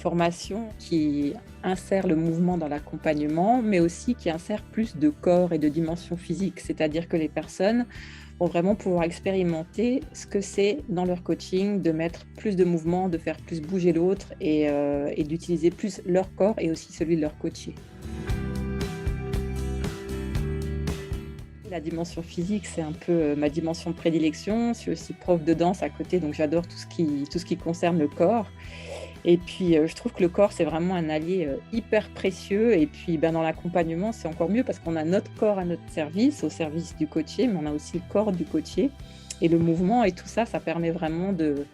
formation qui insère le mouvement dans l'accompagnement, mais aussi qui insère plus de corps et de dimension physique. C'est-à-dire que les personnes vont vraiment pouvoir expérimenter ce que c'est dans leur coaching de mettre plus de mouvement, de faire plus bouger l'autre et d'utiliser plus leur corps et aussi celui de leur coaché. La dimension physique, c'est un peu ma dimension de prédilection. Je suis aussi prof de danse à côté, donc j'adore tout ce qui concerne le corps. Et puis, je trouve que le corps, c'est vraiment un allié hyper précieux. Et puis, dans l'accompagnement, c'est encore mieux parce qu'on a notre corps à notre service, au service du coaché, mais on a aussi le corps du coaché. Et le mouvement et tout ça, ça permet vraiment de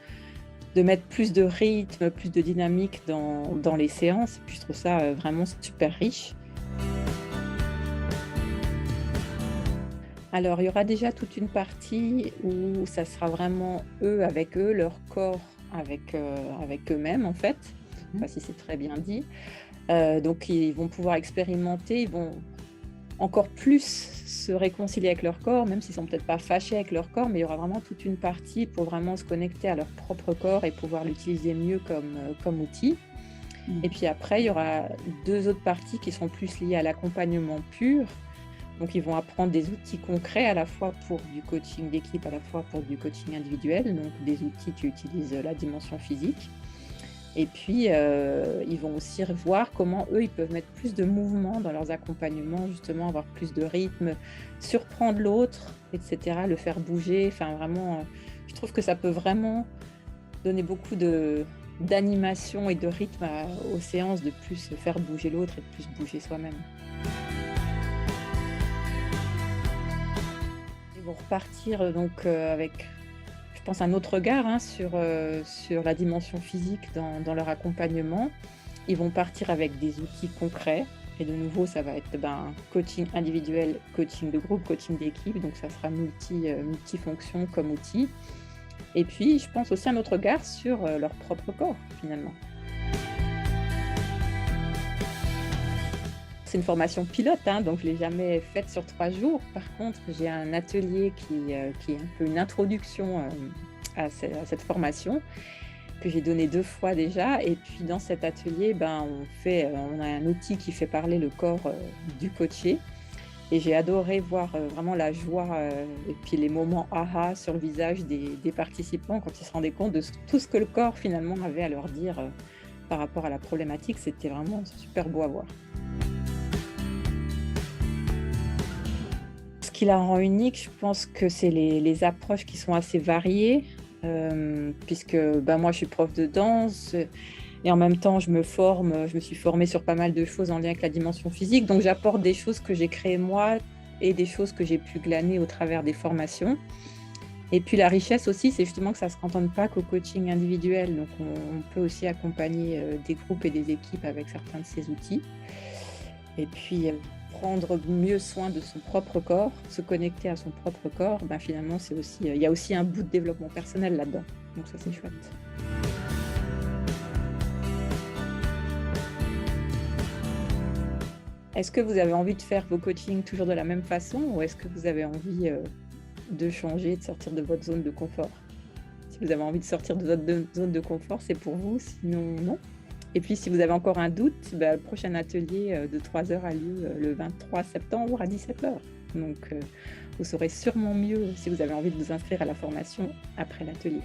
mettre plus de rythme, plus de dynamique dans les séances. Et puis, je trouve ça vraiment super riche. Alors, il y aura déjà toute une partie où ça sera vraiment avec eux, leur corps avec eux-mêmes, en fait. Je ne sais pas si c'est très bien dit. Donc, ils vont pouvoir expérimenter, ils vont encore plus se réconcilier avec leur corps, même s'ils ne sont peut-être pas fâchés avec leur corps, mais il y aura vraiment toute une partie pour vraiment se connecter à leur propre corps et pouvoir l'utiliser mieux comme outil. Et puis après, il y aura deux autres parties qui sont plus liées à l'accompagnement pur. Donc, ils vont apprendre des outils concrets à la fois pour du coaching d'équipe, à la fois pour du coaching individuel, donc des outils qui utilisent la dimension physique. Et puis, ils vont aussi voir comment eux, ils peuvent mettre plus de mouvement dans leurs accompagnements, justement, avoir plus de rythme, surprendre l'autre, etc., le faire bouger. Enfin, vraiment, je trouve que ça peut vraiment donner beaucoup d'animation et de rythme aux séances, de plus faire bouger l'autre et de plus bouger soi-même. Ils vont repartir donc avec, je pense, un autre regard sur la dimension physique dans leur accompagnement. Ils vont partir avec des outils concrets. Et de nouveau, ça va être coaching individuel, coaching de groupe, coaching d'équipe. Donc, ça sera multifonction comme outil. Et puis, je pense aussi un autre regard sur leur propre corps, finalement. C'est une formation pilote, donc je ne l'ai jamais faite sur 3 jours. Par contre, j'ai un atelier qui est un peu une introduction à cette formation que j'ai donné 2 fois déjà. Et puis dans cet atelier, on a un outil qui fait parler le corps du coaché. Et j'ai adoré voir vraiment la joie et puis les moments aha sur le visage des participants quand ils se rendaient compte de tout ce que le corps finalement avait à leur dire par rapport à la problématique. C'était vraiment super beau à voir. Ce qui la rend unique, je pense que c'est les approches qui sont assez variées, puisque moi je suis prof de danse et en même temps je me suis formée sur pas mal de choses en lien avec la dimension physique, donc j'apporte des choses que j'ai créées moi et des choses que j'ai pu glaner au travers des formations. Et puis la richesse aussi, c'est justement que ça ne se cantonne pas qu'au coaching individuel, donc on peut aussi accompagner des groupes et des équipes avec certains de ces outils. Et puis prendre mieux soin de son propre corps, se connecter à son propre corps, finalement, il y a aussi un bout de développement personnel là-dedans. Donc ça, c'est chouette. Est-ce que vous avez envie de faire vos coachings toujours de la même façon ou est-ce que vous avez envie de changer, de sortir de votre zone de confort? Si vous avez envie de sortir de votre zone de confort, c'est pour vous, sinon non. Et puis, si vous avez encore un doute, le prochain atelier de 3 heures a lieu le 23 septembre à 17 h. Donc, vous saurez sûrement mieux si vous avez envie de vous inscrire à la formation après l'atelier.